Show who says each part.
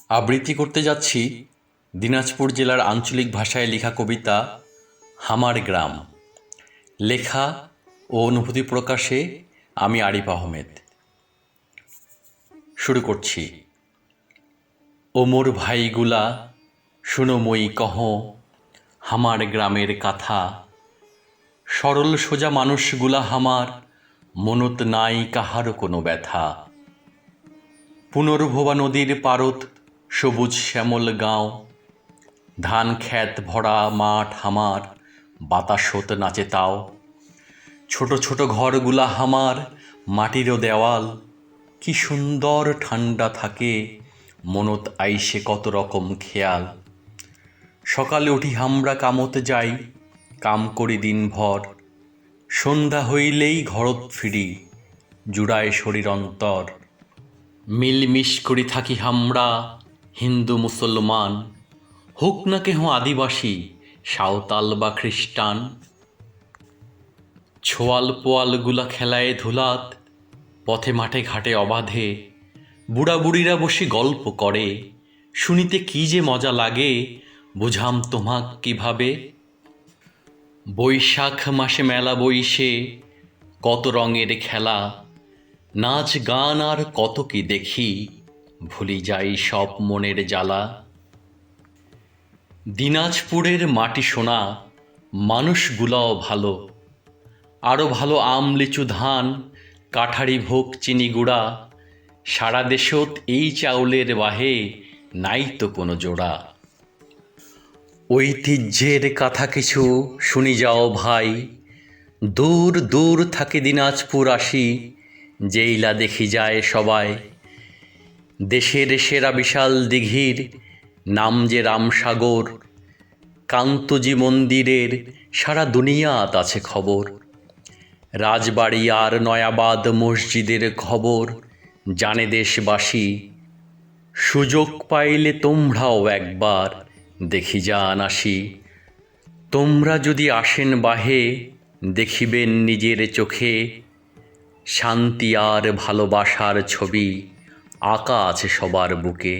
Speaker 1: আবৃত্তি করতে যাচ্ছি দিনাজপুর জেলার আঞ্চলিক ভাষায় লেখা কবিতা হামার গ্রাম। লেখা ও অনুভূতি প্রকাশে আমি আরিফ আহমেদ। শুরু করছি। ও মোর ভাইগুলা শুনো মই কহ হামার গ্রামের কথা। সরল সোজা মানুষগুলা হামার মনত নাই কাহারও কোনো ব্যথা। পুনর্ভবা নদীর পারত সবুজ শ্যামল গাঁও, ধান ক্ষেত ভরা মাঠ হামার বাতাসত নাচে তাও। ছোট ছোট ঘরগুলা হামার মাটিরও দেওয়াল, কি সুন্দর ঠান্ডা থাকে মনত আইসে কত রকম খেয়াল। সকালে উঠি হামরা কামত যাই, কাম করি দিনভর, সন্ধ্যা হইলেই ঘরত ফিরি জুড়ায় শরীর অন্তর। মিলমিশ করি থাকি হামরা হিন্দু মুসলমান, হোক না কেহ আদিবাসী সাঁওতাল বা খ্রিস্টান। ছোয়াল পোয়ালগুলা খেলায় ধুলাত পথে মাঠে ঘাটে অবাধে, বুড়া বুড়িরা বসে গল্প করে, শুনিতে কি যে মজা লাগে বুঝাম তোমাক কিভাবে। বৈশাখ মাসে মেলা বইসে কত রঙের খেলা, নাচ গান আর কত কি দেখি ভুলি যাই সব মনের জ্বালা। দিনাজপুরের মাটি সোনা, মানুষগুলাও ভালো, আরও ভালো আম লিচু ধান কাঠারি ভোগ চিনি গুড়া। সারা দেশত এই চাউলের বাহে নাই তো কোনো জোড়া। ঐতিহ্যের কথা কিছু শুনি যাও ভাই, দূর দূর থাকে দিনাজপুর আসি যেইলা দেখি যায় সবাই। দেশের সেরা বিশাল দিঘির নাম যে রামসাগর, কান্তজি মন্দিরের সারা দুনিয়াত আছে খবর। রাজবাড়ি আর নয়াবাদ মসজিদের খবর জানে দেশবাসী, সুযোগ পাইলে তোমরাও একবার দেখি যান আসি। তোমরা যদি আসেন বাহে দেখিবেন নিজের চোখে, শান্তি আর ভালোবাসার ছবি আঁকা আছে সবার বুকে।